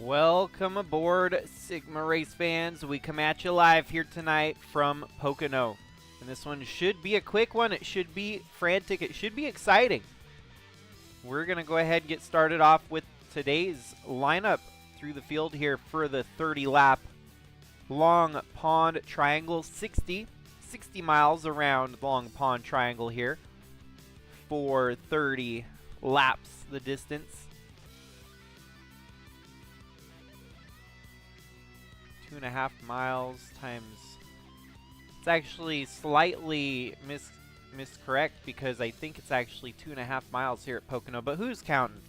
Welcome aboard, Sigma Race fans. We come at you live here tonight from Pocono. And this one should be a quick one. It should be frantic. It should be exciting. We're going to go ahead and get started off with today's lineup through the field here for the 30-lap Long Pond Triangle. 60 miles around Long Pond Triangle here for 30 laps the distance. 2.5 miles times, it's actually slightly miscorrect because I think it's actually 2.5 miles here at Pocono, but who's counting?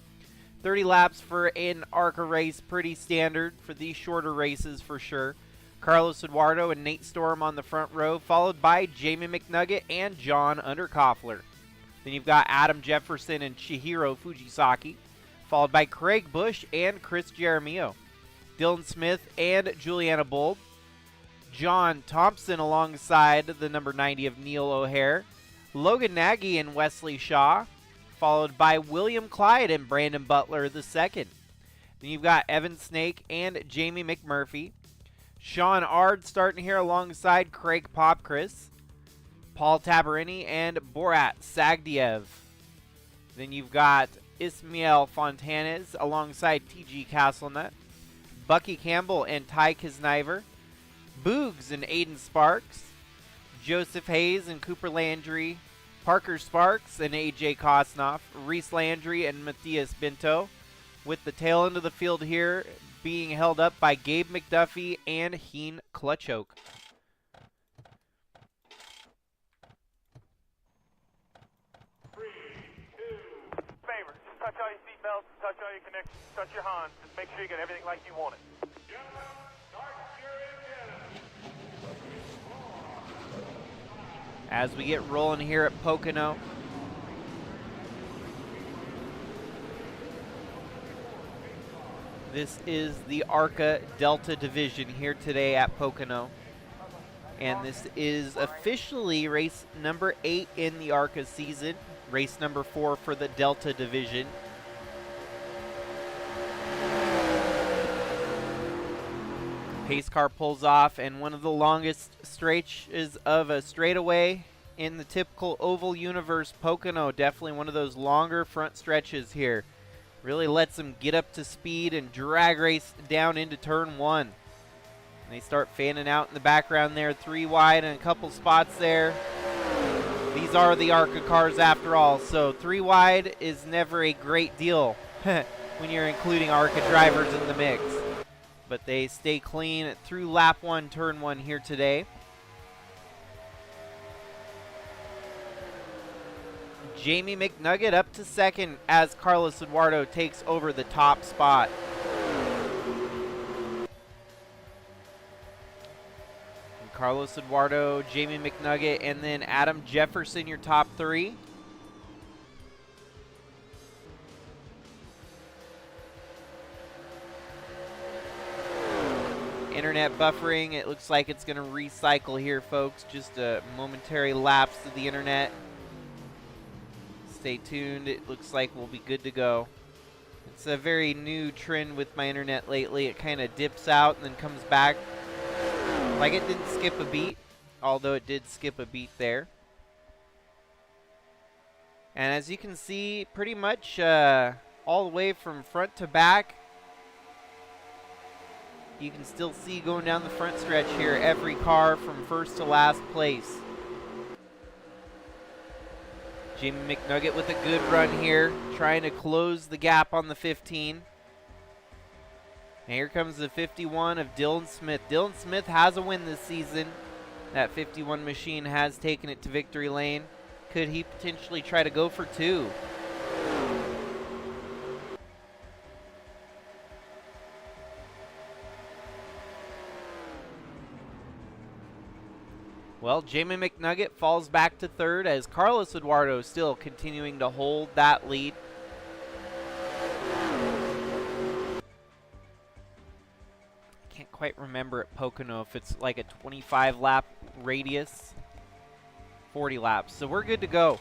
30 laps for an ARCA race, pretty standard for these shorter races for sure. Carlos Eduardo and Nate Storm on the front row, followed by Jamie McNugget and John Underkoffler. Then you've got Adam Jefferson and Chihiro Fujisaki, followed by Craig Bush and Chris Jaramillo. Dylan Smith and Juliana Bold. John Thompson alongside the number 90 of Neil O'Hare. Logan Nagy and Wesley Shaw, followed by William Clyde and Brandon Butler II. Then you've got Evan Snake and Jamie McMurphy. Sean Ard starting here alongside Craig Popchris. Paul Tabarini and Borat Sagdiev. Then you've got Ismael Fontanes alongside TG Castlenut. Bucky Campbell and Ty Kisniver, Boogs and Aiden Sparks, Joseph Hayes and Cooper Landry, Parker Sparks and AJ Kosnoff, Reese Landry and Matthias Binto, with the tail end of the field here being held up by Gabe McDuffie and Heen Clutchoke. Touch all your seatbelts, touch all your connections, touch your Hans. Just make sure you get everything like you want it. As we get rolling here at Pocono, this is the ARCA Delta Division here today at Pocono. And this is officially race number 8 in the ARCA season. Race number 4 for the Delta Division. Pace car pulls off, and one of the longest stretches of a straightaway in the typical oval universe. Pocono, definitely one of those longer front stretches here. Really lets them get up to speed and drag race down into turn 1. And they start fanning out in the background there, 3 wide and a couple spots there. These are the ARCA cars after all, so 3 wide is never a great deal when you're including ARCA drivers in the mix. But they stay clean through lap 1, turn 1 here today. Jamie McNugget up to second as Carlos Eduardo takes over the top spot. Carlos Eduardo, Jamie McNugget, and then Adam Jefferson, your top 3. Internet buffering, it looks like it's going to recycle here, folks. Just a momentary lapse of the internet. Stay tuned, it looks like we'll be good to go. It's a very new trend with my internet lately. It kind of dips out and then comes back. Like it didn't skip a beat, although it did skip a beat there. And as you can see, pretty much all the way from front to back, you can still see going down the front stretch here, every car from first to last place. Jamie McNugget with a good run here, trying to close the gap on the 15. And here comes the 51 of Dylan Smith. Dylan Smith has a win this season. That 51 machine has taken it to victory lane. Could he potentially try to go for 2? Well, Jamie McNugget falls back to third as Carlos Eduardo still continuing to hold that lead. Can't quite remember at Pocono if it's like a 25 lap radius, 40 laps. So we're good to go.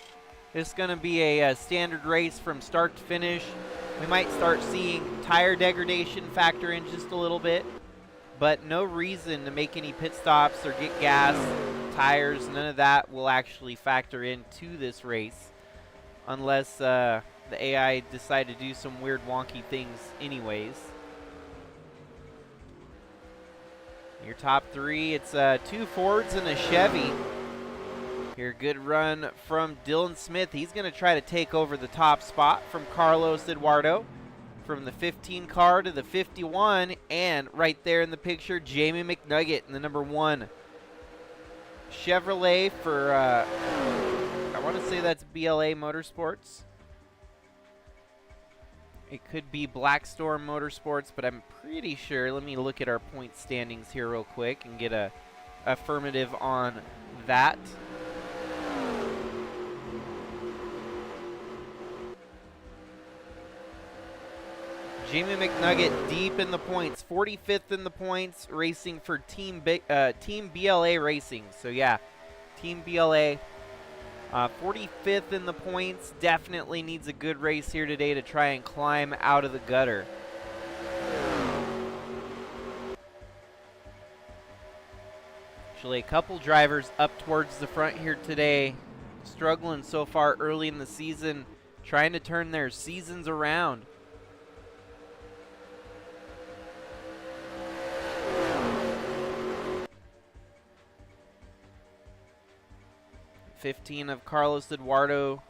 It's going to be a standard race from start to finish. We might start seeing tire degradation factor in just a little bit, but no reason to make any pit stops or get gas, tires, none of that will actually factor into this race unless the AI decide to do some weird wonky things anyways. Your top three, it's 2 Fords and a Chevy. Here, good run from Dylan Smith. He's going to try to take over the top spot from Carlos Eduardo. From the 15 car to the 51, and right there in the picture, Jamie McNugget in the number 1 Chevrolet for, I want to say that's BLA Motorsports. It could be Blackstorm Motorsports, but I'm pretty sure. Let me look at our point standings here real quick and get a affirmative on that. Jamie McNugget deep in the points, 45th in the points, racing for Team BLA Racing. So yeah, Team BLA, 45th in the points. Definitely needs a good race here today to try and climb out of the gutter. Actually, a couple drivers up towards the front here today, struggling so far early in the season, trying to turn their seasons around. 15 of Carlos Eduardo.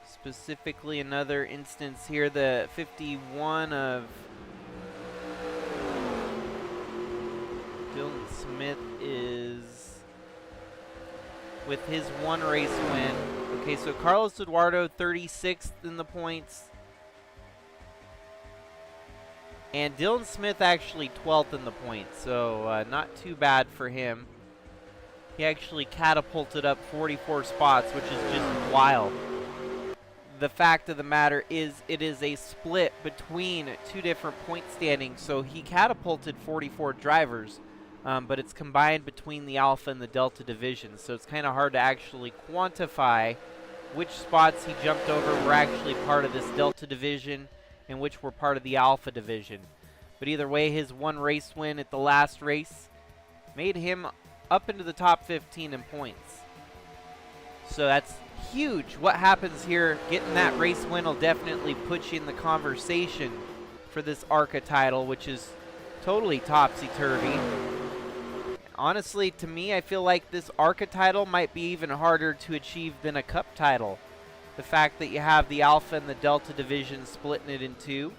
Specifically, another instance here, the 51 of Dylan Smith is with his 1 race win. Okay, so Carlos Eduardo 36th in the points. And Dylan Smith actually 12th in the points, so not too bad for him. He actually catapulted up 44 spots, which is just wild. The fact of the matter is it is a split between 2 different point standings, so he catapulted 44 drivers, but it's combined between the Alpha and the Delta divisions, so it's kind of hard to actually quantify which spots he jumped over were actually part of this Delta division and which were part of the Alpha division. But either way, his 1 race win at the last race made him up into the top 15 in points. So that's huge. What happens here, getting that race win will definitely put you in the conversation for this ARCA title, which is totally topsy-turvy. Honestly, to me, I feel like this ARCA title might be even harder to achieve than a Cup title. The fact that you have the Alpha and the Delta division splitting it in 2,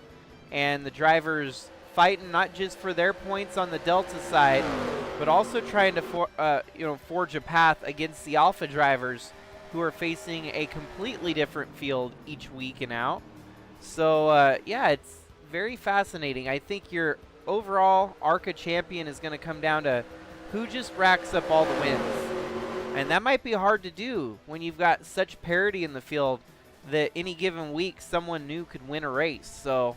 and the drivers fighting not just for their points on the Delta side, but also trying to forge a path against the Alpha drivers who are facing a completely different field each week and out. So yeah, it's very fascinating. I think your overall ARCA champion is going to come down to who just racks up all the wins. And that might be hard to do when you've got such parity in the field that any given week someone new could win a race. So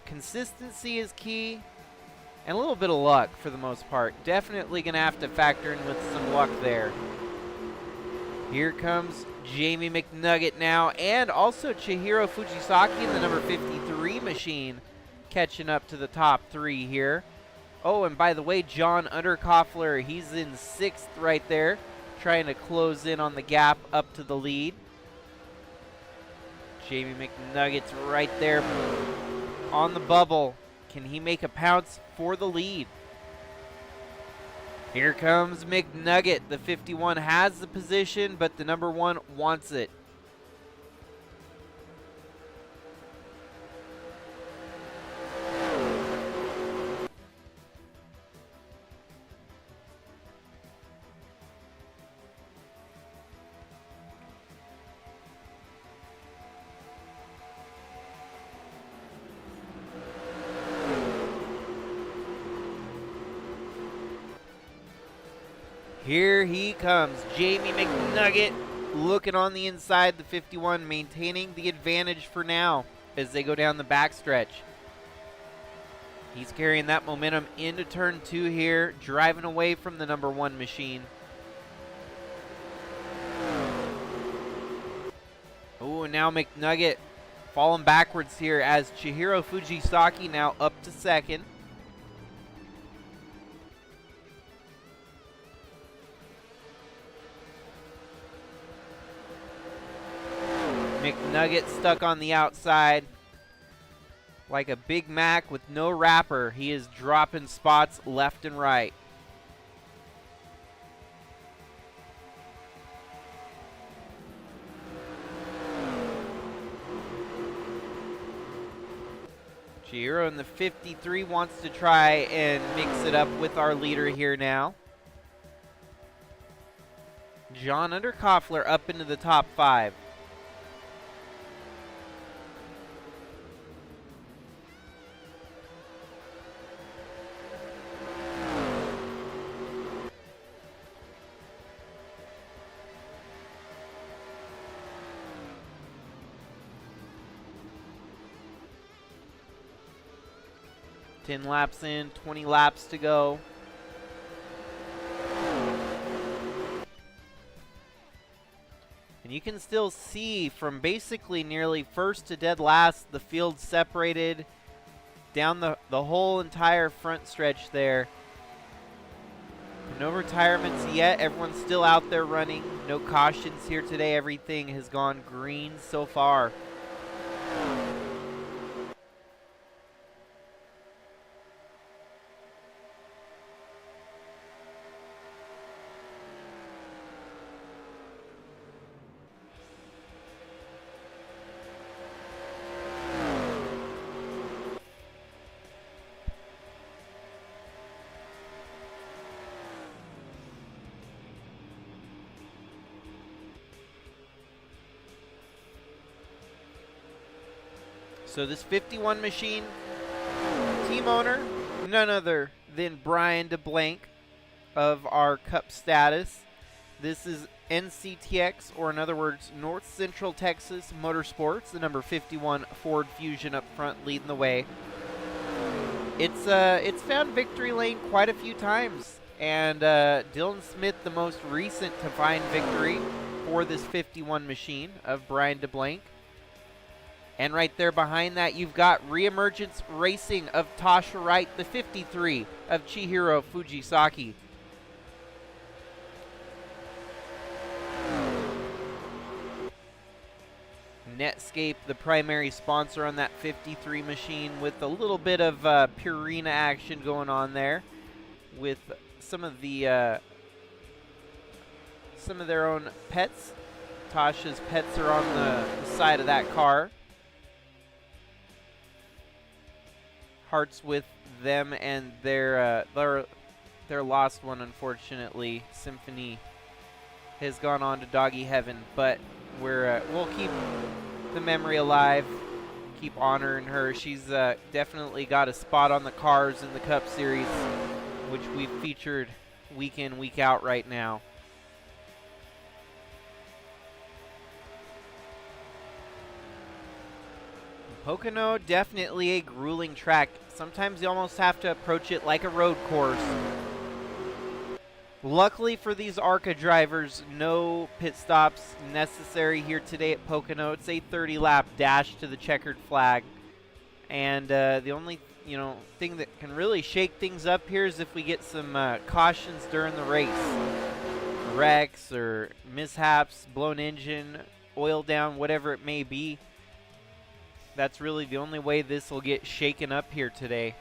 consistency is key, and a little bit of luck for the most part. Definitely going to have to factor in with some luck there. Here comes Jamie McNugget now, and also Chihiro Fujisaki in the number 53 machine, catching up to the top 3 here. Oh, and by the way, John Underkoffler, he's in 6th right there, trying to close in on the gap up to the lead. Jamie McNugget's right there on the bubble. Can he make a pounce for the lead? Here comes McNugget. The 51 has the position, but the number 1 wants it. Here he comes, Jamie McNugget, looking on the inside, the 51, maintaining the advantage for now as they go down the backstretch. He's carrying that momentum into turn 2 here, driving away from the number 1 machine. Oh, and now McNugget falling backwards here as Chihiro Fujisaki now up to second. McNugget stuck on the outside. Like a Big Mac with no wrapper, he is dropping spots left and right. Chihiro in the 53 wants to try and mix it up with our leader here now. John Underkoffler up into the top 5. Ten laps in, 20 laps to go. And you can still see from basically nearly first to dead last, the field separated down the whole entire front stretch there. No retirements yet. Everyone's still out there running. No cautions here today. Everything has gone green so far. So this 51 machine, team owner, none other than Brian DeBlank of our Cup status. This is NCTX, or in other words, North Central Texas Motorsports, the number 51 Ford Fusion up front leading the way. It's found victory lane quite a few times, and Dylan Smith, the most recent to find victory for this 51 machine of Brian DeBlank. And right there behind that, you've got Reemergence Racing of Tasha Wright, the 53 of Chihiro Fujisaki. Netscape, the primary sponsor on that 53 machine, with a little bit of Purina action going on there, with some of their own pets. Tasha's pets are on the side of that car. Hearts with them and their lost one, unfortunately. Symphony has gone on to doggy heaven, but we'll keep the memory alive, keep honoring her. She's definitely got a spot on the cars in the Cup Series, which we've featured week in, week out right now. Pocono, definitely a grueling track. Sometimes you almost have to approach it like a road course. Luckily for these ARCA drivers, no pit stops necessary here today at Pocono. It's a 30-lap dash to the checkered flag. And the only thing that can really shake things up here is if we get some cautions during the race. Wrecks or mishaps, blown engine, oil down, whatever it may be. That's really the only way this will get shaken up here today.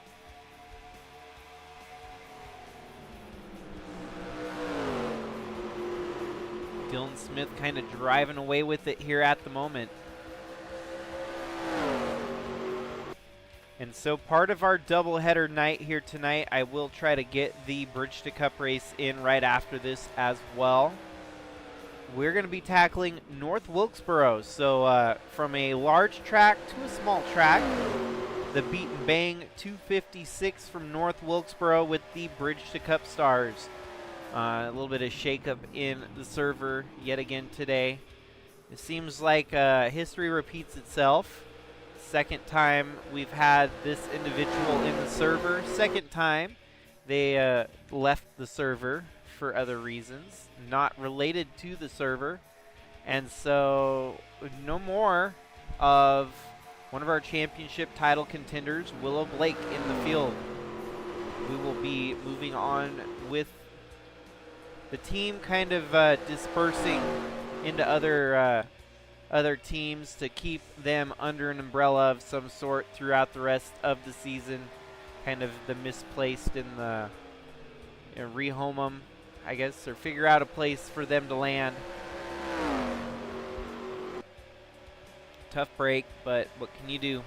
Dylan Smith kind of driving away with it here at the moment. And so part of our doubleheader night here tonight, I will try to get the Bridge to Cup race in right after this as well. We're going to be tackling North Wilkesboro. So from a large track to a small track, the Beat and Bang 256 from North Wilkesboro with the Bridge to Cup stars. A little bit of shakeup in the server yet again today. It seems like history repeats itself. Second time we've had this individual in the server. Second time they left the server for other reasons, not related to the server. And so no more of one of our championship title contenders, Willow Blake, in the field. We will be moving on with the team kind of dispersing into other teams to keep them under an umbrella of some sort throughout the rest of the season. Kind of the misplaced in the rehome them, I guess, or figure out a place for them to land. Tough break, but what can you do?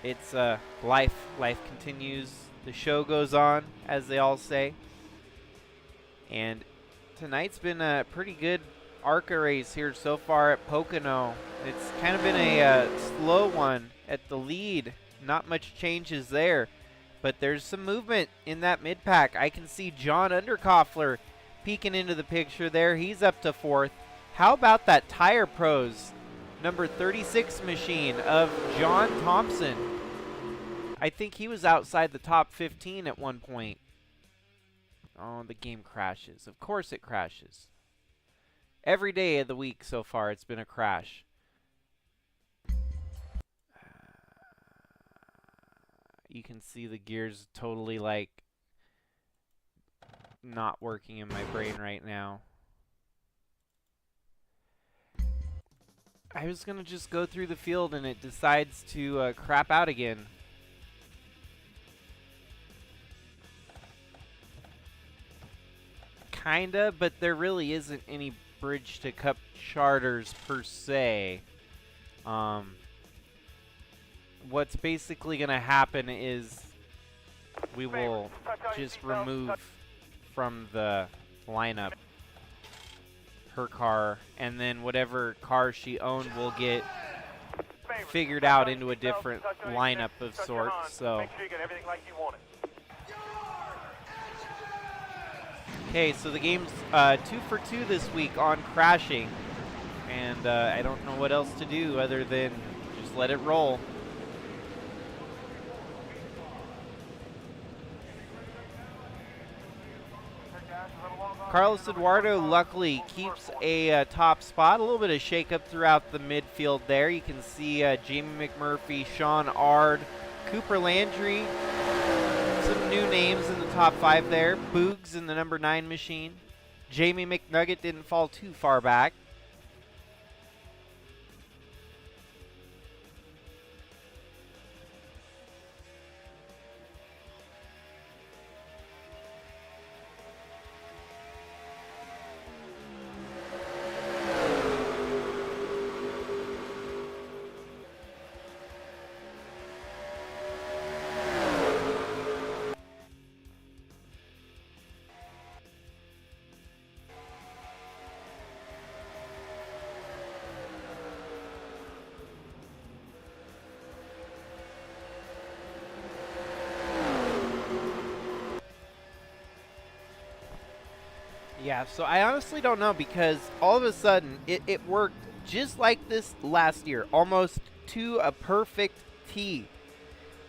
It's life. Life continues. The show goes on, as they all say. And tonight's been a pretty good ARCA race here so far at Pocono. It's kind of been a slow one at the lead. Not much changes there, but there's some movement in that mid-pack. I can see John Underkoffler peeking into the picture there. He's up to 4th. How about that Tire Pros number 36 machine of John Thompson? I think he was outside the top 15 at one point. Oh, the game crashes. Of course it crashes. Every day of the week so far, it's been a crash. You can see the gears totally, like, not working in my brain right now. I was going to just go through the field, and it decides to crap out again. Kinda, but there really isn't any Bridge to Cup charters per se. What's basically going to happen is we will just remove from the lineup her car, and then whatever car she owned will get figured out into a different lineup of sorts. So make sure you get everything like you want it. okay, so the game's 2 for 2 this week on crashing, and I don't know what else to do other than just let it roll. Carlos Eduardo luckily keeps a top spot. A little bit of shakeup throughout the midfield there. You can see Jamie McMurphy, Sean Ard, Cooper Landry. Some new names in the top 5 there. Boogs in the number 9 machine. Jamie McNugget didn't fall too far back. Yeah, so I honestly don't know, because all of a sudden it worked just like this last year, almost to a perfect T.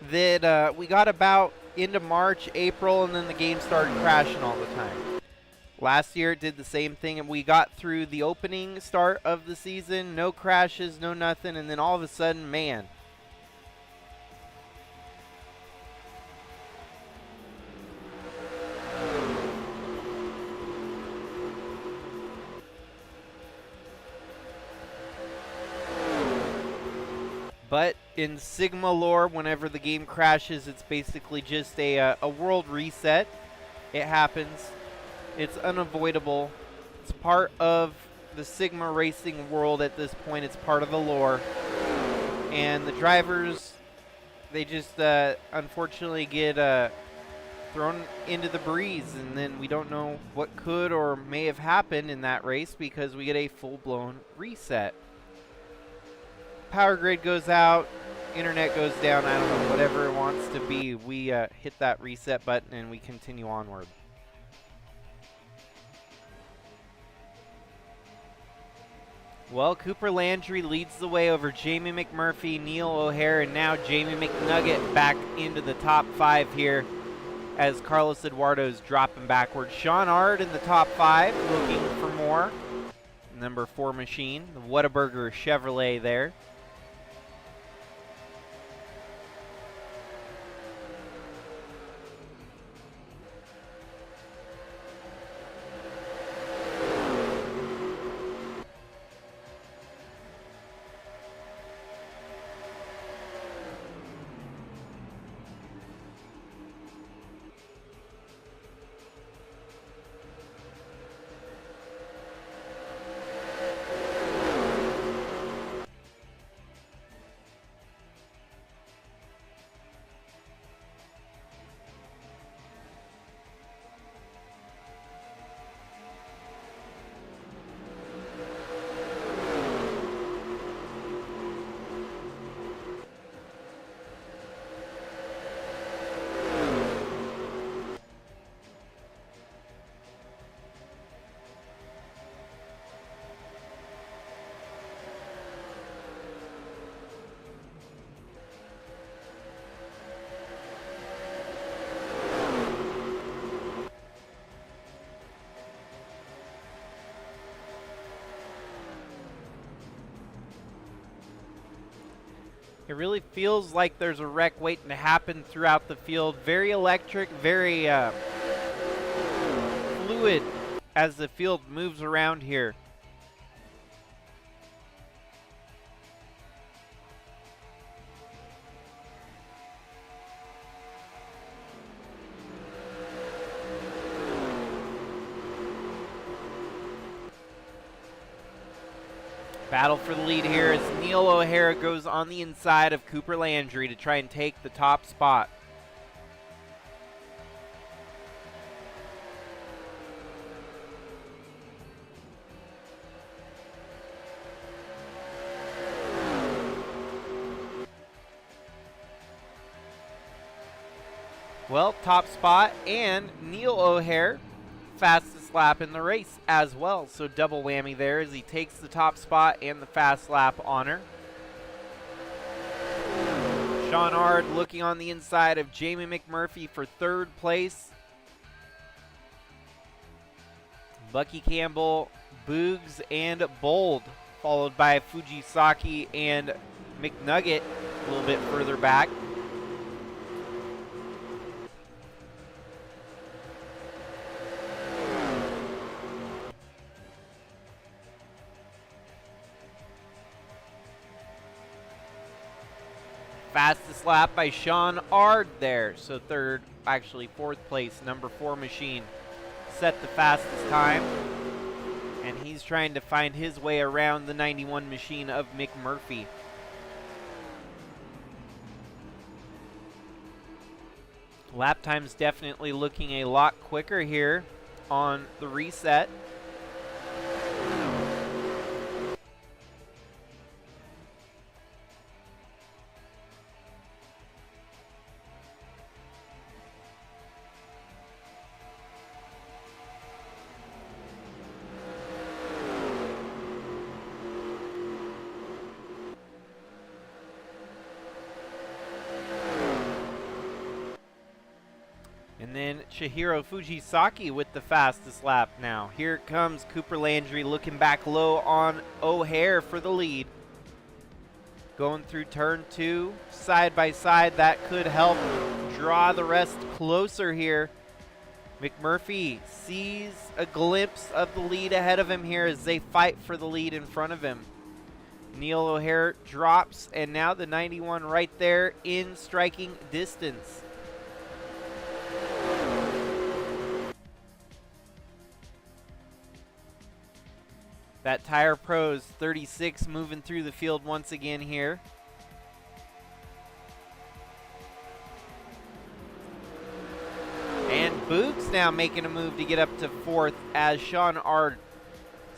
That we got about into March, April, and then the game started crashing all the time. Last year it did the same thing, and we got through the opening start of the season, no crashes, no nothing, and then all of a sudden, man. But in Sigma lore, whenever the game crashes, it's basically just a world reset. It happens. It's unavoidable. It's part of the Sigma racing world at this point. It's part of the lore. And the drivers, they just unfortunately get thrown into the breeze. And then we don't know what could or may have happened in that race, because we get a full-blown reset. Power grid goes out, internet goes down, I don't know, whatever it wants to be. We hit that reset button and we continue onward. Well, Cooper Landry leads the way over Jamie McMurphy, Neil O'Hare, and now Jamie McNugget back into the top 5 here as Carlos Eduardo's dropping backwards. Sean Ard in the top 5, looking for more. Number 4 machine, the Whataburger Chevrolet there. It really feels like there's a wreck waiting to happen throughout the field. Very electric, very fluid as the field moves around here. Battle for the lead here as Neil O'Hara goes on the inside of Cooper Landry to try and take the top spot. Well, top spot and Neil O'Hara, fastest lap in the race as well. So double whammy there as he takes the top spot and the fast lap honor. Sean Ard looking on the inside of Jamie McMurphy for third place. Bucky Campbell, Boogs, and Bold, followed by Fujisaki and McNugget a little bit further back. Fastest lap by Sean Ard there. So third, actually fourth place, number 4 machine set the fastest time. And he's trying to find his way around the 91 machine of McMurphy. Lap time's definitely looking a lot quicker here on the reset. And then Chihiro Fujisaki with the fastest lap now. Here comes Cooper Landry looking back low on O'Hare for the lead. Going through turn 2, side by side. That could help draw the rest closer here. McMurphy sees a glimpse of the lead ahead of him here as they fight for the lead in front of him. Neil O'Hare drops, and now the 91 right there in striking distance. That Tire Pros 36 moving through the field once again here. And Boogs now making a move to get up to 4th as Sean Ard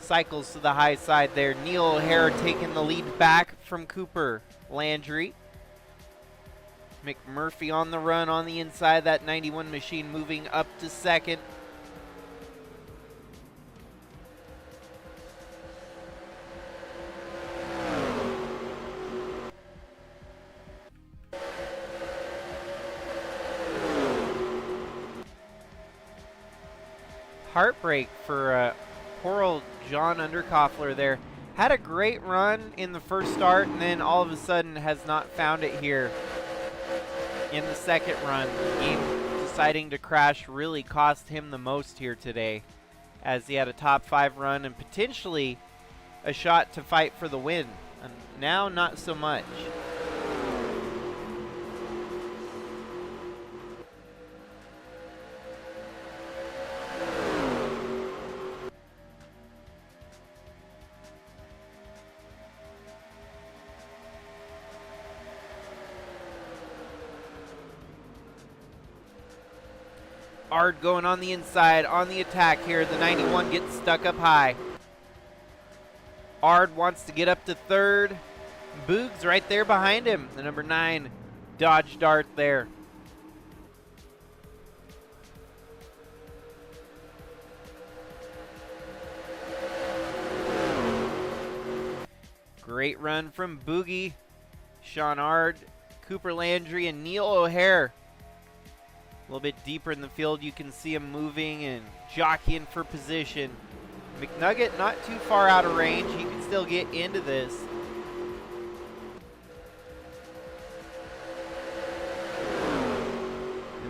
cycles to the high side there. Neil O'Hara taking the lead back from Cooper Landry. McMurphy on the run on the inside. That 91 machine moving up to 2nd. Heartbreak for poor old John Underkoffler there. Had a great run in the first start and then all of a sudden has not found it here in the second run. Game deciding to crash really cost him the most here today, as he had a top 5 run and potentially a shot to fight for the win. And now not so much. Ard going on the inside, on the attack here. The 91 gets stuck up high. Ard wants to get up to 3rd. Boogs right there behind him. The number 9 Dodge Dart there. Great run from Boogie, Sean Ard, Cooper Landry, and Neil O'Hare. A little bit deeper in the field, you can see him moving and jockeying for position. McNugget not too far out of range. He can still get into this.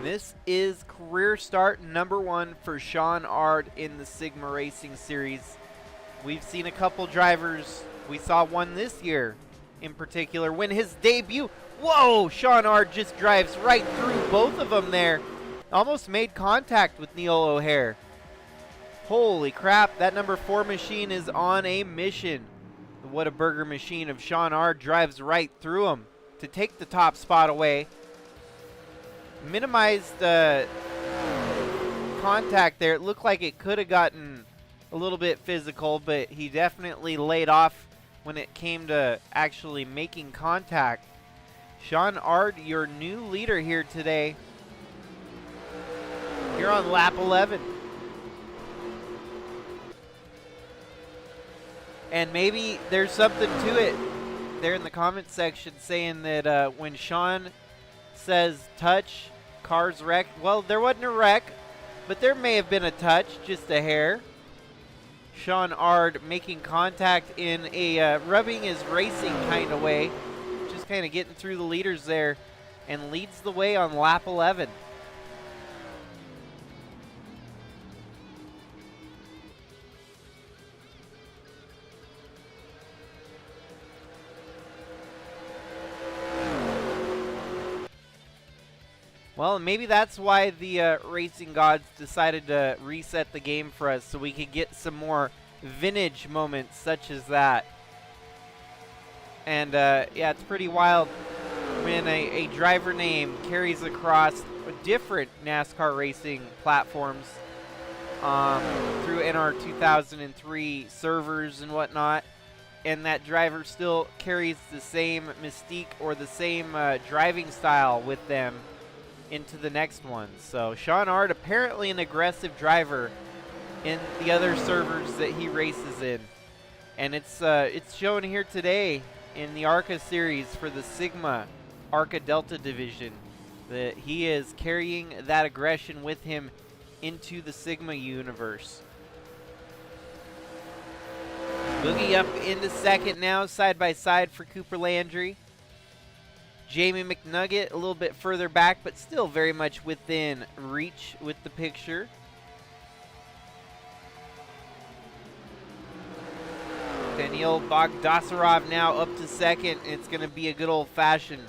this is career start number 1 for Sean Ard in the Sigma Racing Series. We've seen a couple drivers. We saw one this year in particular win his debut. Whoa, Sean Ard just drives right through both of them there. Almost made contact with Neil O'Hare. Holy crap, that number 4 machine is on a mission. The Whataburger machine of Sean Ard drives right through him to take the top spot away. Minimized contact there. It looked like it could have gotten a little bit physical, but he definitely laid off when it came to actually making contact. Sean Ard, your new leader here today. You're on lap 11. And maybe there's something to it there in the comment section saying that when Sean says touch, cars wrecked. Well, there wasn't a wreck, but there may have been a touch, just a hair. Sean Ard making contact in a rubbing is racing kind of way. Just kind of getting through the leaders there and leads the way on lap 11. Well, maybe that's why the racing gods decided to reset the game for us so we could get some more vintage moments such as that. And yeah, it's pretty wild when a driver name carries across different NASCAR racing platforms through NR2003 servers and whatnot, and that driver still carries the same mystique or the same driving style with them into the next one. So Sean Ard, apparently an aggressive driver in the other servers that he races in, and it's shown here today in the ARCA series for the Sigma ARCA Delta division that he is carrying that aggression with him into the Sigma universe. Boogie up into second now, side by side for Cooper Landry. Jamie McNugget a little bit further back, but still very much within reach with the picture. Daniil Bogdasarov now up to second. It's going to be a good old-fashioned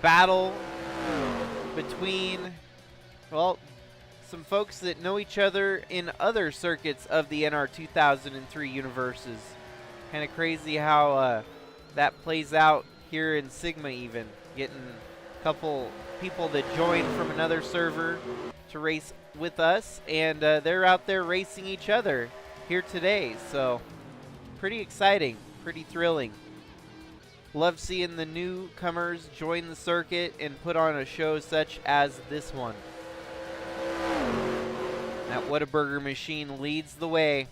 battle between, well, some folks that know each other in other circuits of the NR2003 universes. Kind of crazy how that plays out here in Sigma, even getting a couple people that join from another server to race with us, and they're out there racing each other here today. So pretty exciting, pretty thrilling. Love seeing the newcomers join the circuit and put on a show such as this one. That Whataburger machine leads the way.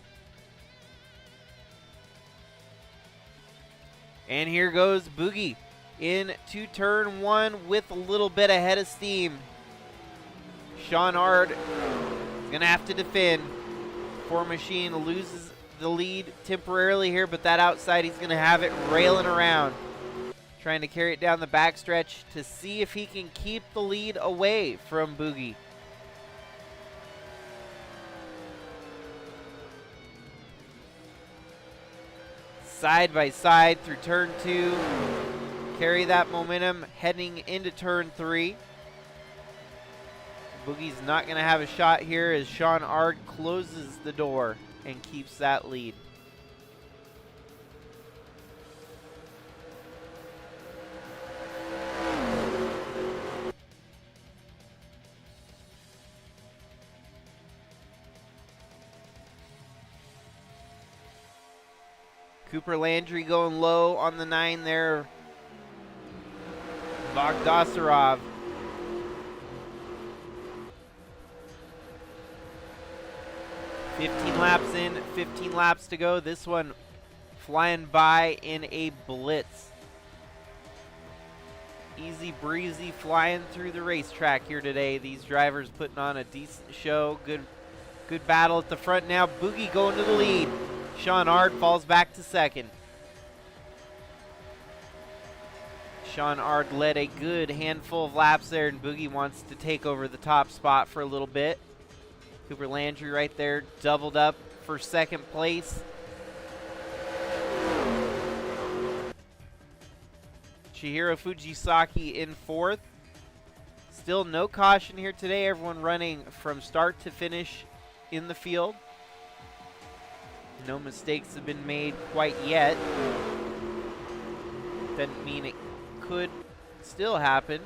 And here goes Boogie into turn 1 with a little bit of head of steam. Sean Ard is going to have to defend. 4 machine loses the lead temporarily here, but that outside he's going to have it railing around. Trying to carry it down the backstretch to see if he can keep the lead away from Boogie. Side by side through turn 2. Carry that momentum heading into turn 3. Boogie's not going to have a shot here as Sean Ard closes the door and keeps that lead. Cooper Landry going low on the 9 there. Bogdasarov. "15 laps in, 15 laps to go." This one flying by in a blitz. Easy breezy flying through the racetrack here today. These drivers putting on a decent show. Good battle at the front now. Boogie going to the lead. Sean Ard falls back to second. Sean Ard led a good handful of laps there, and Boogie wants to take over the top spot for a little bit. Cooper Landry right there, doubled up for second place. Chihiro Fujisaki in fourth. Still no caution here today. Everyone running from start to finish in the field. No mistakes have been made quite yet. Doesn't mean it could still happen.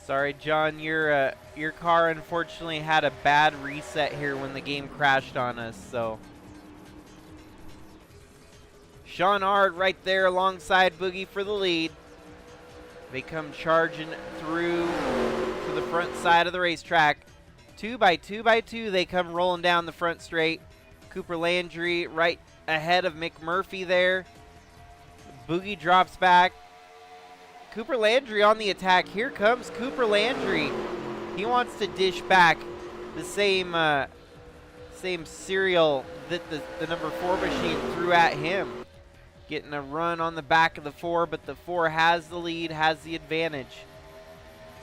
Sorry, John, your car unfortunately had a bad reset here when the game crashed on us, so. Sean Ard right there alongside Boogie for the lead. They come charging through to the front side of the racetrack. 2 by 2 by 2, they come rolling down the front straight. Cooper Landry right ahead of McMurphy there. Boogie drops back. Cooper Landry on the attack. Here comes Cooper Landry. He wants to dish back the same serial that the number 4 machine threw at him. Getting a run on the back of the 4, but the 4 has the lead, has the advantage.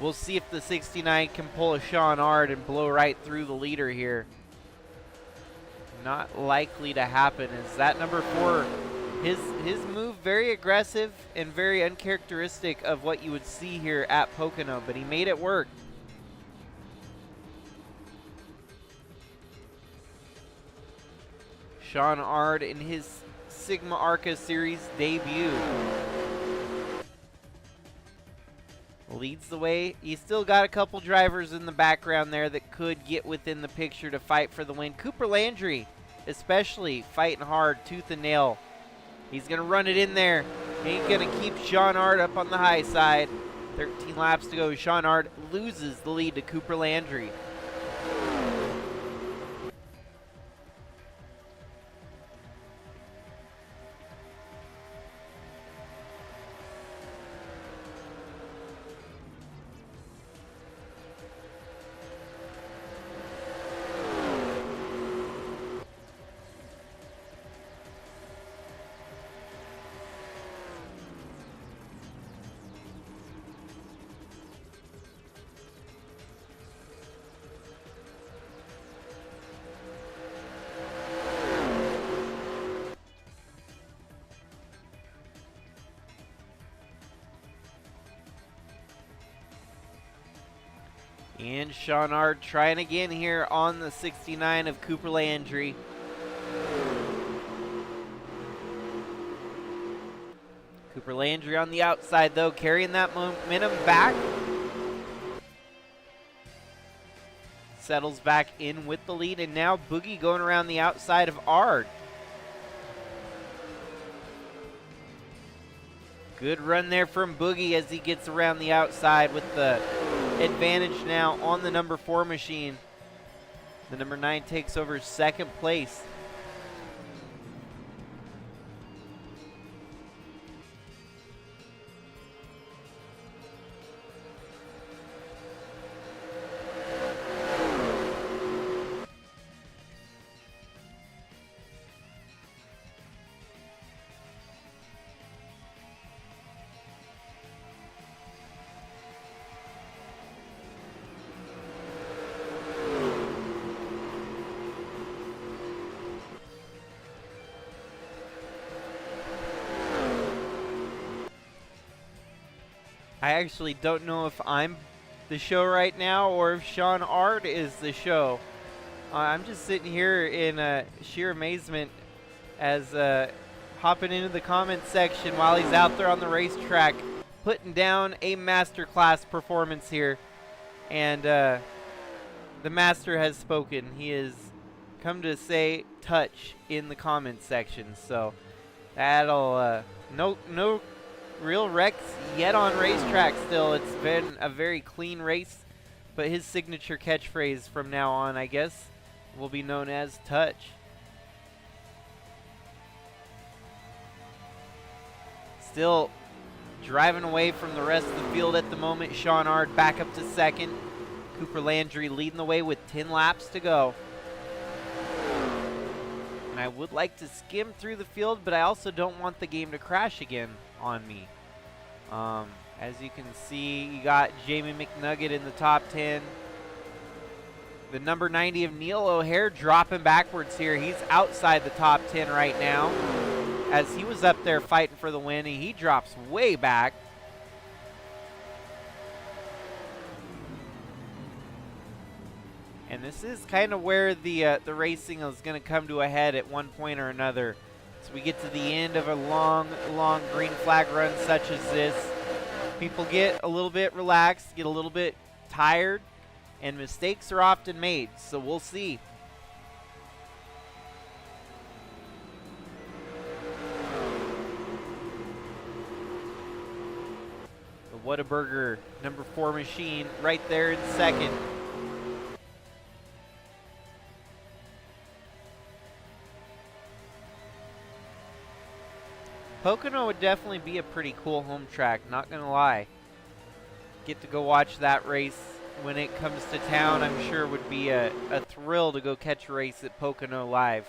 We'll see if the 69 can pull a Sean Ard and blow right through the leader here. Not likely to happen. Is that number 4? His move very aggressive and very uncharacteristic of what you would see here at Pocono, but he made it work. Sean Ard in his Sigma ARCA Series debut. Leads the way. He's still got a couple drivers in the background there that could get within the picture to fight for the win. Cooper Landry especially fighting hard, tooth and nail. He's going to run it in there. Ain't going to keep Sean Ard up on the high side. 13 laps to go. Sean Ard loses the lead to Cooper Landry. And Sean Ard trying again here on the 69 of Cooper Landry. Cooper Landry on the outside though, carrying that momentum back. Settles back in with the lead, and now Boogie going around the outside of Ard. Good run there from Boogie as he gets around the outside with the advantage now on the number 4 machine. The number 9 takes over second place. I actually don't know if I'm the show right now or if Sean Ard is the show. I'm just sitting here in sheer amazement as hopping into the comment section while he's out there on the racetrack putting down a masterclass performance here. And the master has spoken. He has come to say touch in the comment section. So that'll no real wrecks yet on racetrack still. It's been a very clean race, but his signature catchphrase from now on, I guess, will be known as touch. still driving away from the rest of the field at the moment. Sean Ard back up to second. Cooper Landry leading the way with 10 laps to go. And I would like to skim through the field, but I also don't want the game to crash again on me. As you can see, you got Jamie McNugget in the top 10. The number 90 of Neil O'Hare dropping backwards here. He's outside the top 10 right now, as he was up there fighting for the win, and he drops way back. And this is kind of where the racing is going to come to a head at one point or another. So we get to the end of a long green flag run such as this. People get a little bit relaxed, get a little bit tired, and mistakes are often made. So we'll see. The Whataburger number 4 machine right there in second. Pocono would definitely be a pretty cool home track, not gonna lie. Get to go watch that race when it comes to town. I'm sure it would be a thrill to go catch a race at Pocono live.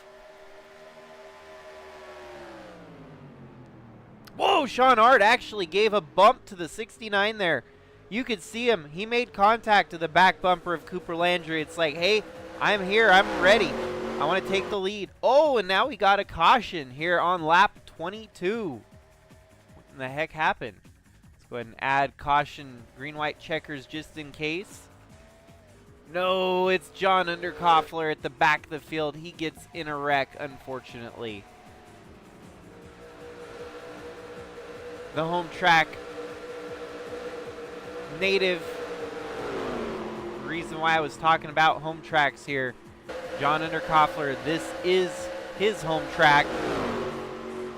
Whoa, Sean Ard actually gave a bump to the 69 there. You could see him. He made contact to the back bumper of Cooper Landry. It's like, hey, I'm here. I'm ready. I want to take the lead. Oh, and now we got a caution here on lap 22. What in the heck happened? Let's go ahead and add caution green-white checkers just in case. No, it's John Underkoffler at the back of the field. He gets in a wreck, unfortunately. The home track native. The reason why I was talking about home tracks here. John Underkoffler, this is his home track.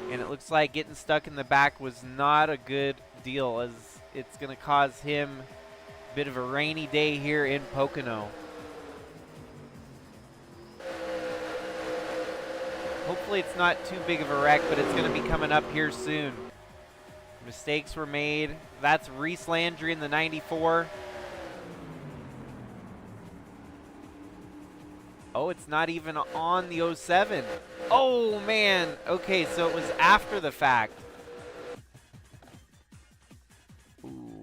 And it looks like getting stuck in the back was not a good deal, as it's going to cause him a bit of a rainy day here in Pocono. Hopefully it's not too big of a wreck, but it's going to be coming up here soon. Mistakes were made. That's Reese Landry in the 94. Oh, it's not even on the 07. Oh, man. Okay, so it was after the fact.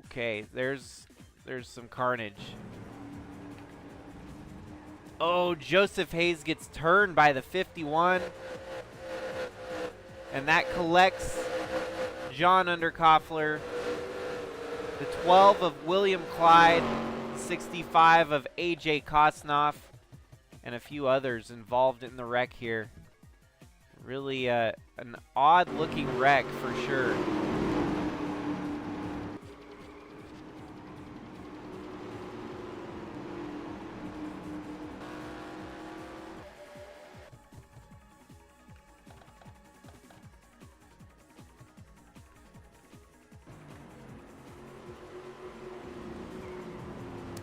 Okay, there's some carnage. Oh, Joseph Hayes gets turned by the 51. And that collects John Underkoffler. The 12 of William Clyde. The 65 of AJ Kosnoff. And a few others involved in the wreck here. Really an odd-looking wreck for sure.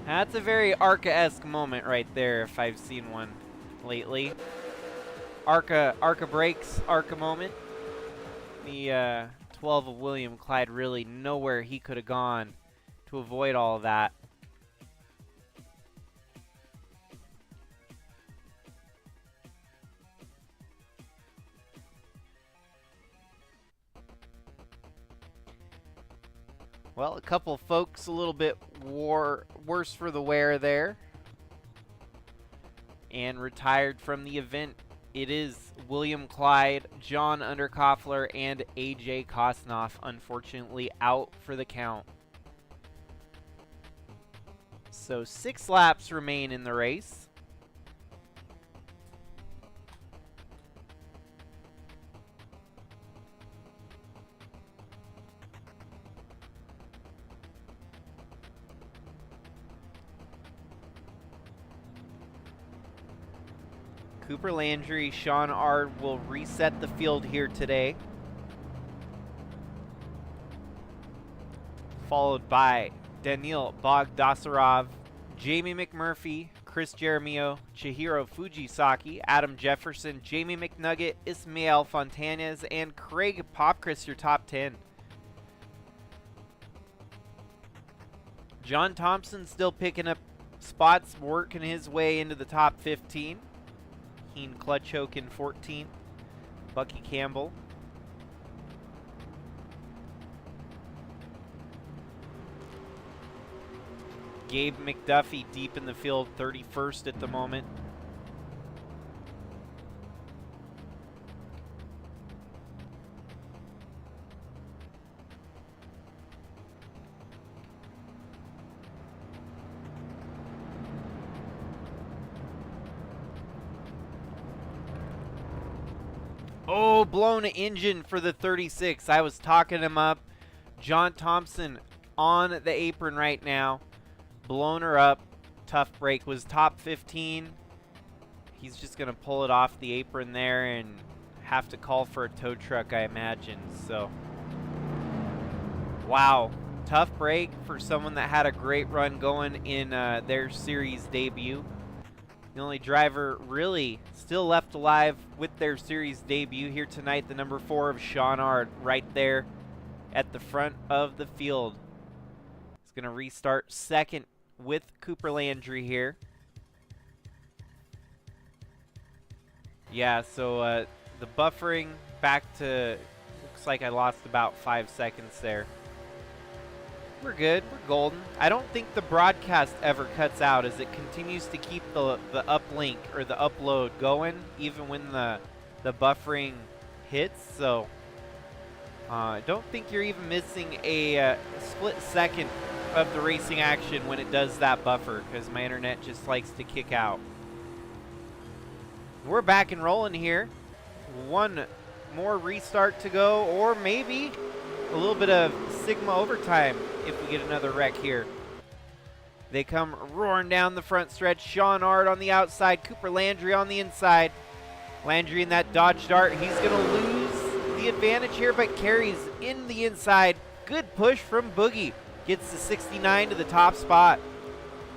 That's a very ARCA-esque moment right there, if I've seen one lately. ARCA breaks, ARCA moment. The 12 of William Clyde really nowhere he could have gone to avoid all of that. Well, a couple folks a little bit worse for the wear there. And retired from the event. It is William Clyde, John Underkoffler, and AJ Kosnoff, unfortunately, out for the count. So 6 laps remain in the race. Cooper Landry, Sean Ard will reset the field here today. Followed by Daniil Bogdasarov, Jamie McMurphy, Chris Jeremio, Chihiro Fujisaki, Adam Jefferson, Jamie McNugget, Ismael Fontanes, and Craig Popchris, your top 10. John Thompson still picking up spots, working his way into the top 15. Keen Clutchoke in 14th. Bucky Campbell. Gabe McDuffie deep in the field, 31st at the moment. Oh, blown engine for the 36. I was talking him up. John Thompson on the apron right now. Blown her up. Tough break. Was top 15. He's just going to pull it off the apron there and have to call for a tow truck, I imagine. So, wow. Tough break for someone that had a great run going in their series debut. The only driver really still left alive with their series debut here tonight, the number 4 of Sean Ard, right there at the front of the field. He's going to restart second with Cooper Landry here. Yeah, so the buffering back to, looks like I lost about 5 seconds there. We're good. We're golden. I don't think the broadcast ever cuts out as it continues to keep the uplink or the upload going even when the buffering hits. So I don't think you're even missing a split second of the racing action when it does that buffer, because my internet just likes to kick out. We're back and rolling here. One more restart to go, or maybe a little bit of Sigma overtime if we get another wreck here. They come roaring down the front stretch. Sean Ard on the outside, Cooper Landry on the inside. Landry in that Dodge Dart. He's going to lose the advantage here, but carries in the inside. Good push from Boogie. Gets the 69 to the top spot.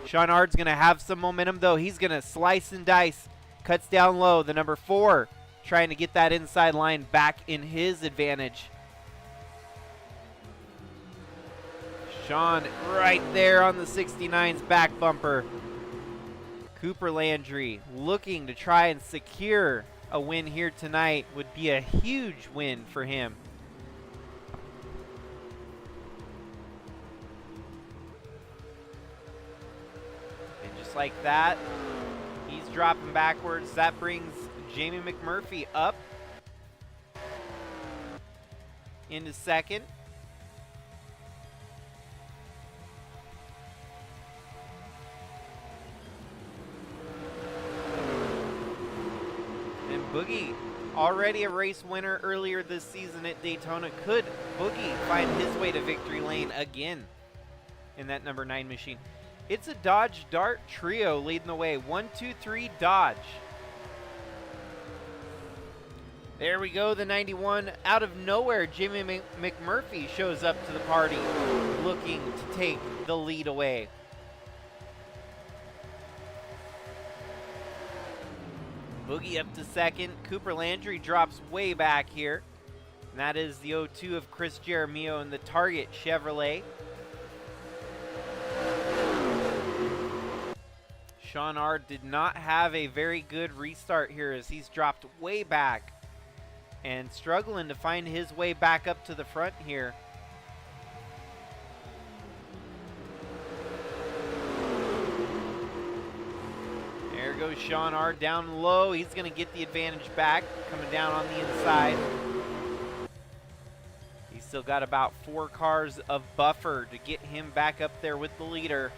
Sean Ard's going to have some momentum, though. He's going to slice and dice. Cuts down low. The number 4 trying to get that inside line back in his advantage. Sean right there on the 69's back bumper. Cooper Landry looking to try and secure a win here tonight. Would be a huge win for him. And just like that, he's dropping backwards. That brings Jamie McMurphy up into second. Boogie, already a race winner earlier this season at Daytona. Could Boogie find his way to victory lane again in that number 9 machine? It's a Dodge Dart trio leading the way. 1, 2, 3, Dodge. There we go, the 91. Out of nowhere, Jimmy McMurphy shows up to the party looking to take the lead away. Boogie up to second. Cooper Landry drops way back here. And that is the 02 of Chris Jaramillo in the Target Chevrolet. Sean Ard did not have a very good restart here as he's dropped way back and struggling to find his way back up to the front here. There goes Sean Ard down low. He's going to get the advantage back, coming down on the inside. He's still got about 4 cars of buffer to get him back up there with the leader.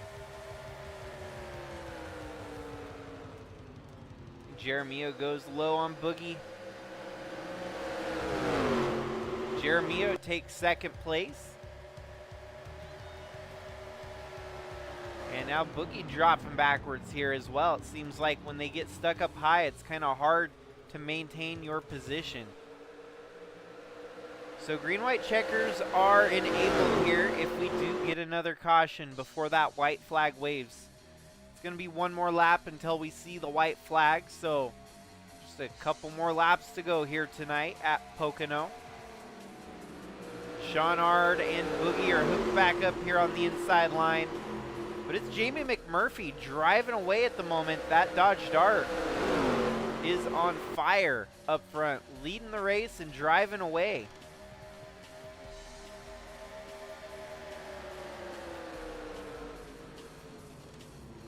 Jaramillo goes low on Boogie. Jaramillo takes second place. And now Boogie dropping backwards here as well. It seems like when they get stuck up high, it's kind of hard to maintain your position. So green-white checkers are enabled here if we do get another caution before that white flag waves. It's going to be one more lap until we see the white flag, so just a couple more laps to go here tonight at Pocono. Sean Ard and Boogie are hooked back up here on the inside line. But it's Jamie McMurphy driving away at the moment. That Dodge Dart is on fire up front, leading the race and driving away.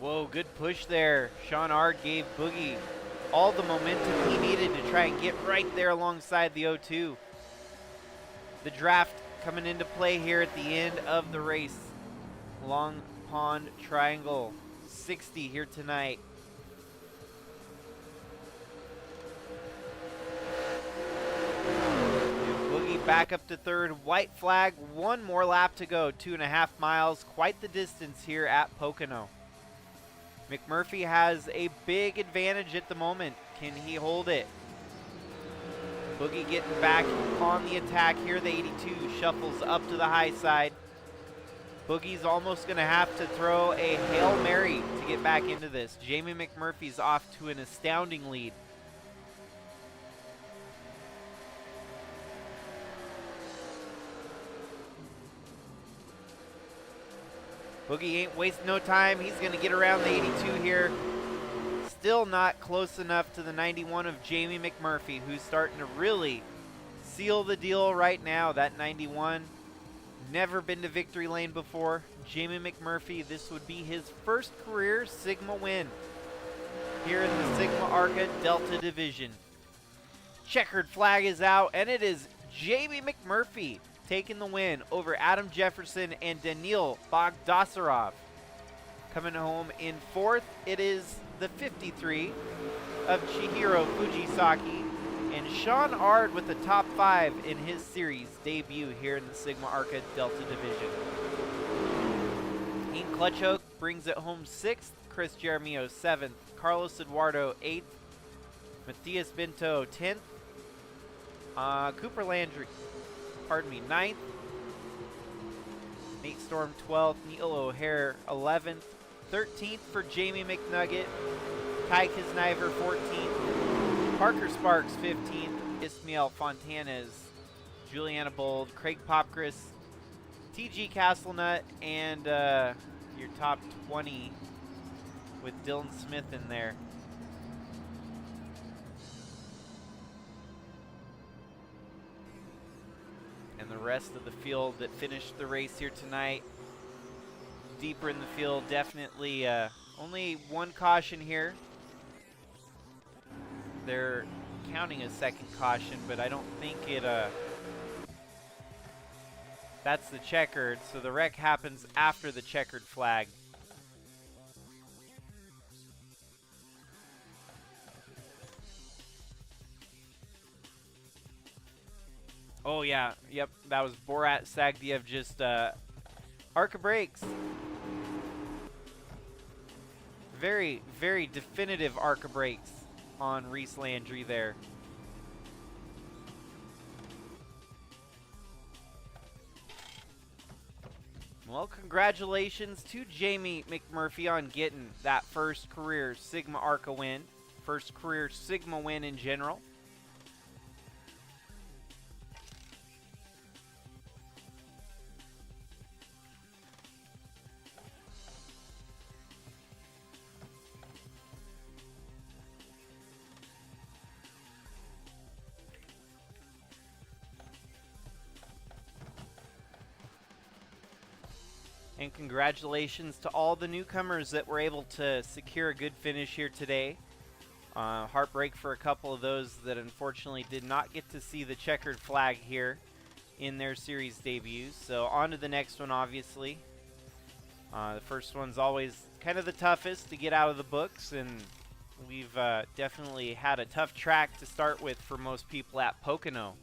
Whoa, good push there. Sean Ard gave Boogie all the momentum he needed to try and get right there alongside the 02. The draft coming into play here at the end of the race. Long Pond Triangle 60 here tonight. And Boogie back up to third. White flag, one more lap to go. 2.5 miles, quite the distance here at Pocono. McMurphy has a big advantage at the moment. Can he hold it? Boogie getting back on the attack here. The 82 shuffles up to the high side. Boogie's almost going to have to throw a Hail Mary to get back into this. Jamie McMurphy's off to an astounding lead. Boogie ain't wasting no time. He's going to get around the 82 here. Still not close enough to the 91 of Jamie McMurphy, who's starting to really seal the deal right now. That 91, never been to victory lane before. Jamie McMurphy, this would be his first career Sigma win here in the Sigma ARCA Delta Division. Checkered flag is out, and it is Jamie McMurphy taking the win over Adam Jefferson and Daniil Bogdasarov. Coming home in fourth, it is the 53 of Chihiro Fujisaki, and Sean Ard with the top 5 in his series debut here in the Sigma ARCA Delta Division. Ian Clutchoke brings it home 6th, Chris Jeremio 7th, Carlos Eduardo 8th, Matthias Binto 10th, Cooper Landry, 9th, Nate Storm 12th, Neil O'Hare 11th, 13th for Jamie McNugget, Kai Kisniver 14th, Parker Sparks 15th, Ismael Fontanez, Juliana Bold, Craig Popkris, TG Castlenut, and your top 20 with Dylan Smith in there. And the rest of the field that finished the race here tonight, deeper in the field, definitely only one caution here. They're counting a second caution, but I don't think it, that's the checkered, so the wreck happens after the checkered flag. Oh yeah, yep, that was Borat Sagdiev, just ARCA brakes. Very, very definitive ARCA brakes on Reese Landry there. Well, congratulations to Jamie McMurphy on getting that first career Sigma ARCA win, first career Sigma win in general. And congratulations to all the newcomers that were able to secure a good finish here today. Heartbreak for a couple of those that unfortunately did not get to see the checkered flag here in their series debuts. So on to the next one, obviously. The first one's always kind of the toughest to get out of the books, and we've definitely had a tough track to start with for most people at Pocono.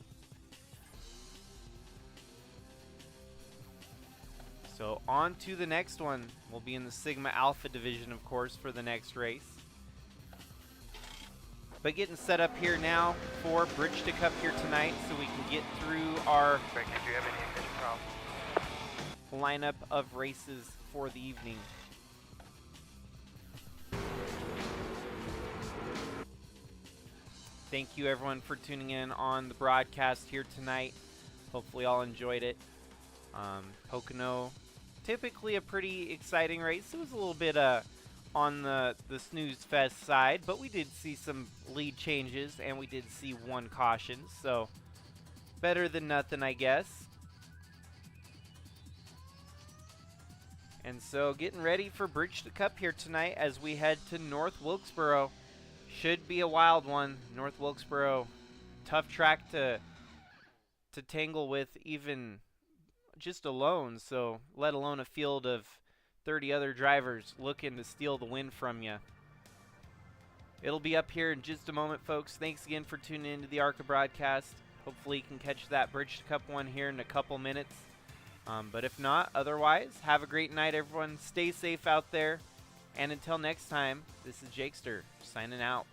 So on to the next one. We'll be in the Sigma Alpha division, of course, for the next race. But getting set up here now for Bridge to Cup here tonight so we can get through our lineup of races for the evening. Thank you everyone for tuning in on the broadcast here tonight. Hopefully all enjoyed it. Pocono typically a pretty exciting race. It was a little bit on the snooze fest side, but we did see some lead changes and we did see one caution, so better than nothing, I guess. And so getting ready for Bridge to Cup here tonight as we head to North Wilkesboro. Should be a wild one. North Wilkesboro, tough track to tangle with even just alone, so let alone a field of 30 other drivers looking to steal the win from you. It'll be up here in just a moment, folks. Thanks again for tuning into the ARCA broadcast. Hopefully you can catch that Bridge to Cup one here in a couple minutes. But if not, otherwise, have a great night, everyone. Stay safe out there. And until next time, this is Jakester signing out.